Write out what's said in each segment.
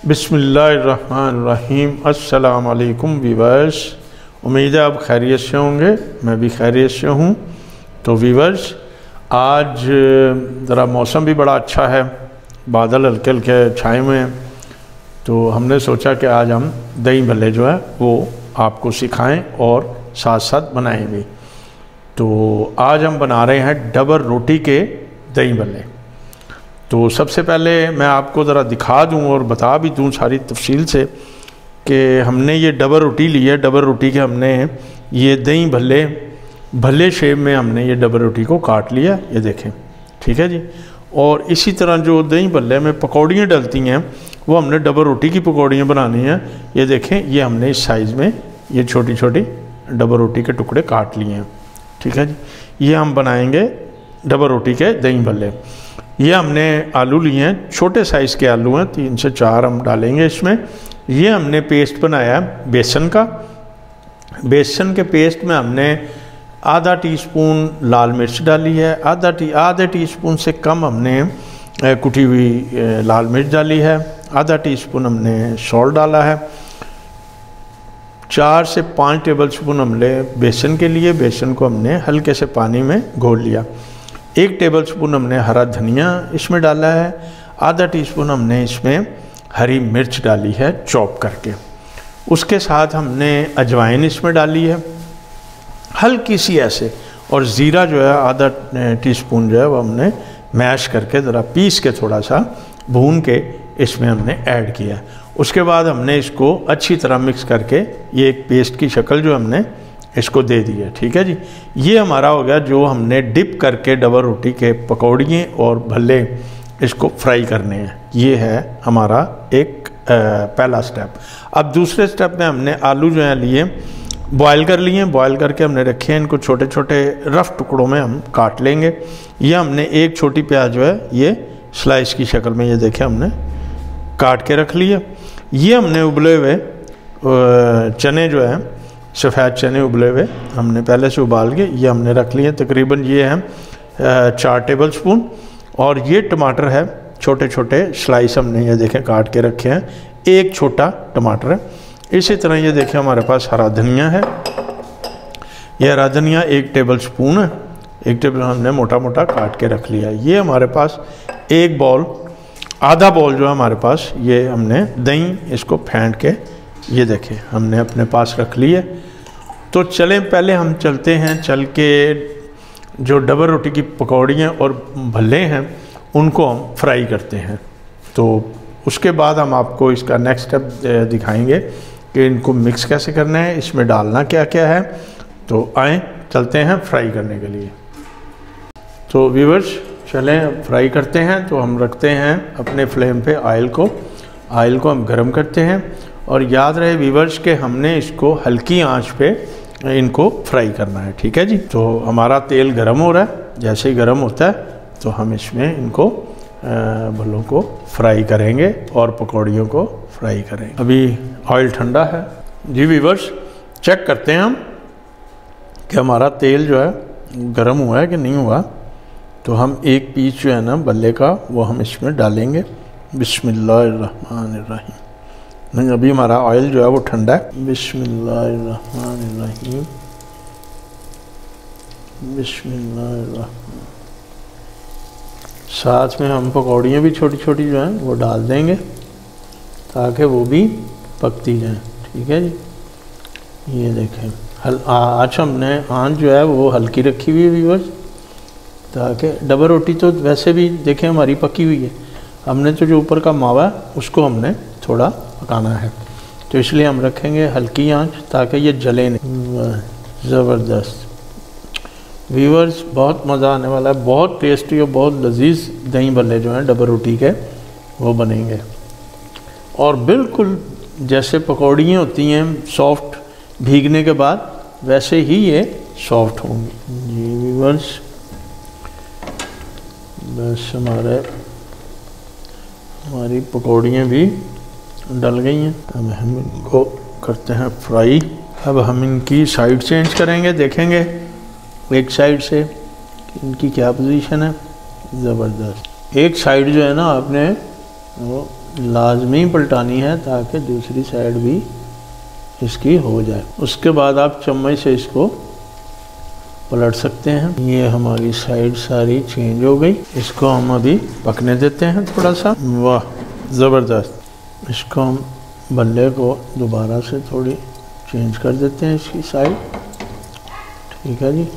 बिस्मिल्लाहिर्रहमानिर्रहीम। अस्सलाम वालेकुम वीवर्स, उम्मीद है आप खैरियत से होंगे। मैं भी खैरियत से हूँ। तो वीवर्स, आज ज़रा मौसम भी बड़ा अच्छा है, बादल हल्के हल्के छाए हुए हैं। तो हमने सोचा कि आज हम दही भल्ले जो है वो आपको सिखाएं और साथ साथ बनाएं भी। तो आज हम बना रहे हैं डबर रोटी के दही भल्ले। तो सबसे पहले मैं आपको ज़रा दिखा दूं और बता भी दूं सारी तफसील से कि हमने ये डबर रोटी ली है। डबर रोटी के हमने ये दही भल्ले शेप में हमने ये डबर रोटी को काट लिया, ये देखें, ठीक है जी। और इसी तरह जो दही भल्ले में पकौड़ियाँ डलती हैं वो हमने डबर रोटी की पकौड़ियाँ बनानी हैं। ये देखें, ये हमने इस साइज़ में ये छोटी छोटी डबर रोटी के टुकड़े काट लिए हैं, ठीक है जी। ये हम बनाएंगे डबर रोटी के दही भल्ले। ये हमने आलू लिए हैं, छोटे साइज़ के आलू हैं, 3 से 4 हम डालेंगे इसमें। ये हमने पेस्ट बनाया है बेसन का। बेसन के पेस्ट में हमने आधा टीस्पून लाल मिर्च डाली है, आधे टीस्पून से कम हमने कुटी हुई लाल मिर्च डाली है, आधा टीस्पून हमने सॉल्ट डाला है, 4 से 5 टेबलस्पून हमने बेसन के लिए बेसन को हमने हल्के से पानी में घोल लिया। 1 टेबलस्पून हमने हरा धनिया इसमें डाला है, आधा टीस्पून हमने इसमें हरी मिर्च डाली है चॉप करके। उसके साथ हमने अजवाइन इसमें डाली है हल्की सी ऐसे, और ज़ीरा जो है आधा टीस्पून जो है वो हमने मैश करके ज़रा पीस के थोड़ा सा भून के इसमें हमने ऐड किया है। उसके बाद हमने इसको अच्छी तरह मिक्स करके ये एक पेस्ट की शक्ल जो हमने इसको दे दी है, ठीक है जी। ये हमारा हो गया जो हमने डिप करके डबर रोटी के पकौड़ियाँ और भल्ले इसको फ्राई करने हैं। ये है हमारा एक पहला स्टेप। अब दूसरे स्टेप में हमने आलू जो है लिए बॉयल कर लिए, बॉयल करके हमने रखे हैं। इनको छोटे छोटे रफ़ टुकड़ों में हम काट लेंगे। ये हमने एक छोटी प्याज जो है ये स्लाइस की शक्ल में ये देखें हमने काट के रख लिया। ये हमने उबले हुए चने जो है सफ़ेद चने उबले हुए हमने पहले से उबाल के ये हमने रख लिए। तकरीबन ये हैं 4 टेबलस्पून। और ये टमाटर है छोटे छोटे स्लाइस हमने ये देखें काट के रखे हैं, एक छोटा टमाटर है। इसी तरह ये देखें हमारे पास हरा धनिया है, ये हरा धनिया 1 टेबलस्पून है, 1 टेबल हमने मोटा मोटा काट के रख लिया। ये हमारे पास एक बॉल, आधा बॉल जो है हमारे पास ये हमने दही इसको फेंट के ये देखें हमने अपने पास रख लिए। तो चलें पहले हम चलते हैं, चल के जो डबर रोटी की पकौड़ियाँ और भल्ले हैं उनको हम फ्राई करते हैं। तो उसके बाद हम आपको इसका नेक्स्ट स्टेप दिखाएंगे कि इनको मिक्स कैसे करना है, इसमें डालना क्या क्या है। तो आएँ चलते हैं फ्राई करने के लिए। तो व्यूअर्स चलें फ्राई करते हैं। तो हम रखते हैं अपने फ्लेम पे ऑयल को हम गरम करते हैं। और याद रहे व्यूअर्स के हमने इसको हल्की आंच पे इनको फ्राई करना है, ठीक है जी। तो हमारा तेल गरम हो रहा है, जैसे ही गरम होता है तो हम इसमें इनको भल्लों को फ्राई करेंगे और पकौड़ियों को फ्राई करेंगे। अभी ऑयल ठंडा है जी व्यूअर्स, चेक करते हैं हम कि हमारा तेल जो है गरम हुआ है कि नहीं हुआ। तो हम एक पीस जो है ना भल्ले का वो हम इसमें डालेंगे। बिस्मिल्लाहिर्रहमानिर्रहीम। नहीं, अभी हमारा ऑयल जो है वो ठंडा है। बिस्मिल्लाहिर्रहमानिर्रहीम, बिस्मिल्लाहिर्रहमान। साथ में हम पकौड़ियाँ भी छोटी छोटी जो हैं वो डाल देंगे ताकि वो भी पकती जाएं, ठीक है जी। ये देखें आज हमने आंच जो है वो हल्की रखी हुई है व्यूअर्स, ताकि डबर रोटी तो वैसे भी देखें हमारी पकी हुई है। हमने तो जो ऊपर का मावा है उसको हमने थोड़ा पकाना है, तो इसलिए हम रखेंगे हल्की आंच ताकि ये जले नहीं। ज़बरदस्त व्यूअर्स, बहुत मज़ा आने वाला है। बहुत टेस्टी और बहुत लजीज दही भल्ले जो हैं डबर रोटी के वो बनेंगे और बिल्कुल जैसे पकौड़ियाँ होती हैं सॉफ्ट भीगने के बाद, वैसे ही ये सॉफ्ट होंगी जी व्यूअर्स। बस हमारी पकौड़ियाँ भी डल गई हैं। अब हम इनको करते हैं फ्राई। अब हम इनकी साइड चेंज करेंगे, देखेंगे एक साइड से इनकी क्या पोजीशन है। ज़बरदस्त। एक साइड जो है ना आपने वो लाजमी पलटानी है ताकि दूसरी साइड भी इसकी हो जाए। उसके बाद आप चम्मच से इसको पलट सकते हैं। ये हमारी साइड सारी चेंज हो गई। इसको हम अभी पकने देते हैं थोड़ा सा। वाह ज़बरदस्त। इसको हम बल्ले को दोबारा से थोड़ी चेंज कर देते हैं इसकी साइड। ठीक है जी,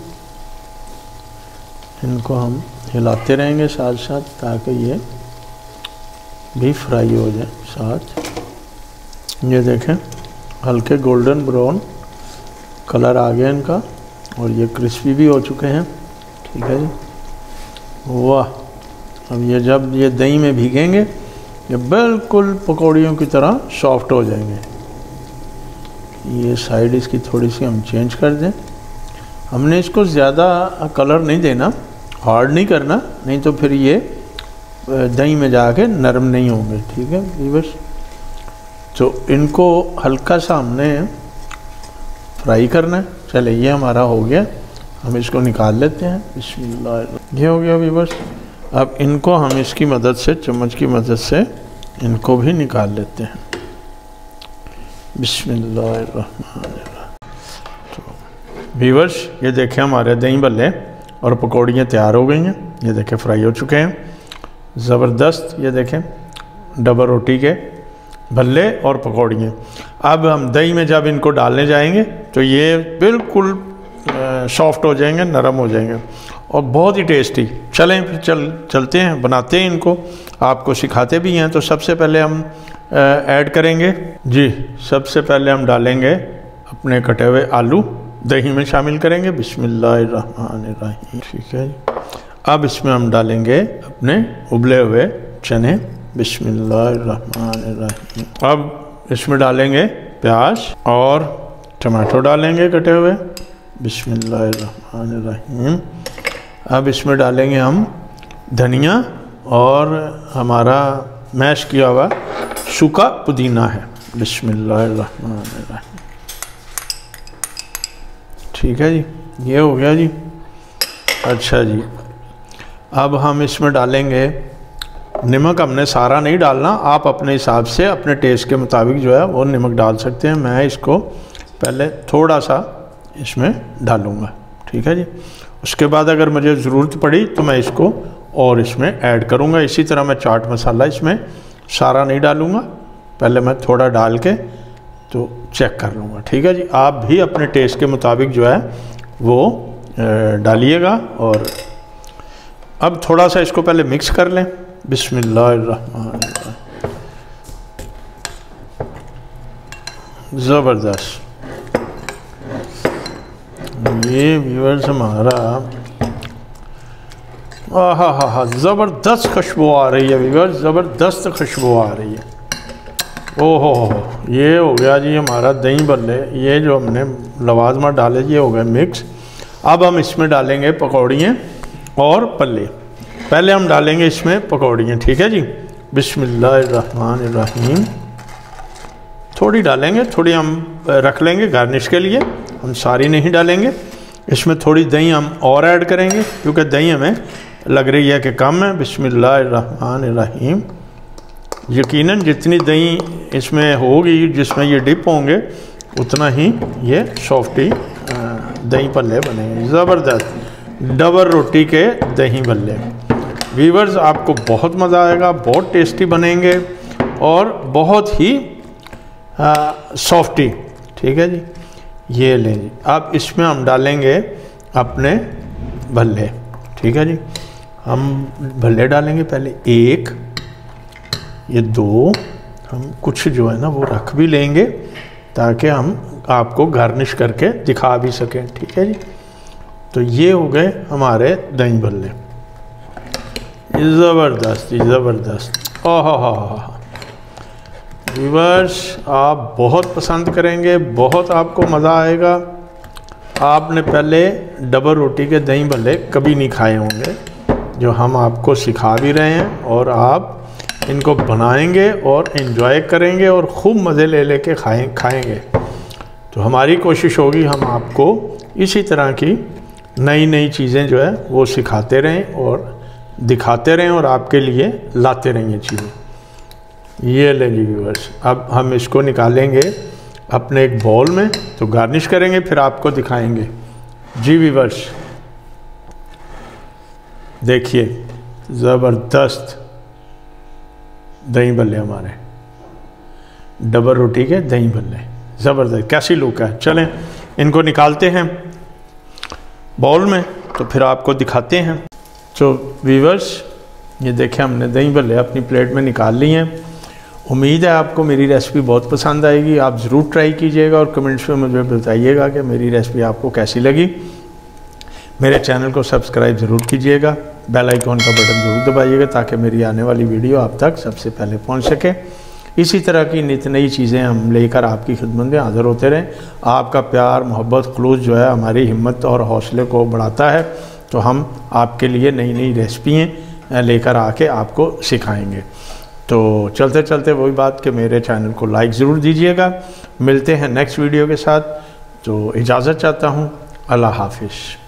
इनको हम हिलाते रहेंगे साथ साथ ताकि ये भी फ्राई हो जाए साथ। ये देखें हल्के गोल्डन ब्राउन कलर आ गया इनका और ये क्रिस्पी भी हो चुके हैं। ठीक है जी, वाह। अब ये जब ये दही में भीगेंगे ये बिल्कुल पकौड़ियों की तरह सॉफ्ट हो जाएंगे। ये साइड इसकी थोड़ी सी हम चेंज कर दें। हमने इसको ज़्यादा कलर नहीं देना, हार्ड नहीं करना, नहीं तो फिर ये दही में जाके नरम नहीं होंगे। ठीक है व्यूअर्स, तो इनको हल्का सा हमने फ्राई करना है। चले ये हमारा हो गया, हम इसको निकाल लेते हैं। बिस्मिल्लाह, ये हो गया व्यूअर्स। अब इनको हम इसकी मदद से, चम्मच की मदद से इनको भी निकाल लेते हैं। बिस्मिल्लाहिर्रहमानिर्रहीम। तो व्यूअर्स ये देखें हमारे दही भल्ले और पकौड़ियाँ तैयार हो गई हैं। ये देखें फ्राई हो चुके हैं ज़बरदस्त। ये देखें डबल रोटी के भल्ले और पकौड़ियाँ। अब हम दही में जब इनको डालने जाएंगे तो ये बिल्कुल सॉफ्ट हो जाएंगे, नरम हो जाएंगे और बहुत ही टेस्टी। चलें फिर चलते हैं, बनाते हैं इनको, आपको सिखाते भी हैं। तो सबसे पहले हम ऐड करेंगे जी, सबसे पहले हम डालेंगे अपने कटे हुए आलू, दही में शामिल करेंगे। बिस्मिल्लाहिर्रहमानिर्रहीम। ठीक है, अब इसमें हम डालेंगे अपने उबले हुए चने। बिस्मिल्लाहिर्रहमानिर्रहीम। अब इसमें डालेंगे प्याज और टमाटो डालेंगे कटे हुए। बिस्मिल्लाहिर्रहमानिर्रहीम। अब इसमें डालेंगे हम धनिया और हमारा मैश किया हुआ सूखा पुदीना है। बिस्मिल्लाहिर्रहमानिर्रहीम। ठीक है जी, ये हो गया जी। अच्छा जी, अब हम इसमें डालेंगे नमक। हमने सारा नहीं डालना, आप अपने हिसाब से अपने टेस्ट के मुताबिक जो है वो नमक डाल सकते हैं। मैं इसको पहले थोड़ा सा इसमें डालूँगा। ठीक है जी, उसके बाद अगर मुझे ज़रूरत पड़ी तो मैं इसको और इसमें ऐड करूँगा। इसी तरह मैं चाट मसाला इसमें सारा नहीं डालूँगा, पहले मैं थोड़ा डाल के तो चेक कर लूँगा। ठीक है जी, आप भी अपने टेस्ट के मुताबिक जो है वो डालिएगा। और अब थोड़ा सा इसको पहले मिक्स कर लें। बिस्मिल्लाहिर्रहमानिर्रहीम। ज़बरदस्त। ये व्यूअर्स हमारा हा ज़बरदस्त खुशबू आ रही है व्यूअर्स, ज़बरदस्त खुशबू आ रही है। ओहो, ये हो गया जी हमारा दही भल्ले। ये जो हमने लवाजमा डाले ये हो गए मिक्स। अब हम इसमें डालेंगे पकौड़ियाँ और पल्ले। पहले हम डालेंगे इसमें पकौड़ियाँ। ठीक है जी, बिस्मिल्लाहिर्रहमानिर्रहीम। थोड़ी डालेंगे, थोड़ी हम रख लेंगे गार्निश के लिए, हम सारी नहीं डालेंगे। इसमें थोड़ी दही हम और ऐड करेंगे क्योंकि दही हमें लग रही है कि कम है। बिस्मिल्लाहिर्रहमानिर्रहीम। यकीनन जितनी दही इसमें होगी, जिसमें ये डिप होंगे, उतना ही ये सॉफ्टी दही भल्ले बनेंगे। ज़बरदस्त डबल रोटी के दही भल्ले। व्यूअर्स आपको बहुत मज़ा आएगा, बहुत टेस्टी बनेंगे और बहुत ही सॉफ्टी। ठीक है जी, ये लें जी। अब इसमें हम डालेंगे अपने भल्ले। ठीक है जी, हम भल्ले डालेंगे पहले एक, ये दो, हम कुछ जो है ना वो रख भी लेंगे ताकि हम आपको गार्निश करके दिखा भी सकें। ठीक है जी, तो ये हो गए हमारे दही भल्ले। ज़बरदस्त ज़बरदस्त। ओह व्यूअर्स आप बहुत पसंद करेंगे, बहुत आपको मज़ा आएगा। आपने पहले डबल रोटी के दही भल्ले कभी नहीं खाए होंगे, जो हम आपको सिखा भी रहे हैं, और आप इनको बनाएंगे और इन्जॉय करेंगे और खूब मज़े ले लेके खाएंगे। तो हमारी कोशिश होगी हम आपको इसी तरह की नई नई चीज़ें जो है वो सिखाते रहें और दिखाते रहें और आपके लिए लाते रहें ये चीज़ें। ये ले जी व्यूअर्स, अब हम इसको निकालेंगे अपने एक बाउल में, तो गार्निश करेंगे फिर आपको दिखाएंगे। जी व्यूअर्स देखिए, ज़बरदस्त दही भल्ले हमारे, डबल रोटी के दही भल्ले, ज़बरदस्त कैसी लुक है। चलें इनको निकालते हैं बाउल में, तो फिर आपको दिखाते हैं। तो व्यूअर्स ये देखें, हमने दही भल्ले अपनी प्लेट में निकाल लिए हैं। उम्मीद है आपको मेरी रेसिपी बहुत पसंद आएगी। आप ज़रूर ट्राई कीजिएगा और कमेंट्स में मुझे बताइएगा कि मेरी रेसिपी आपको कैसी लगी। मेरे चैनल को सब्सक्राइब ज़रूर कीजिएगा, बेल आइकॉन का बटन ज़रूर दबाइएगा ताकि मेरी आने वाली वीडियो आप तक सबसे पहले पहुंच सके। इसी तरह की नित नई चीज़ें हम लेकर आपकी खिदमत में हाज़िर होते रहें। आपका प्यार मोहब्बत खलूस जो है हमारी हिम्मत और हौसले को बढ़ाता है, तो हम आपके लिए नई नई रेसिपियाँ लेकर आके आपको सिखाएंगे। तो चलते चलते वही बात कि मेरे चैनल को लाइक ज़रूर दीजिएगा। मिलते हैं नेक्स्ट वीडियो के साथ, तो इजाज़त चाहता हूँ। अल्लाह हाफिज़।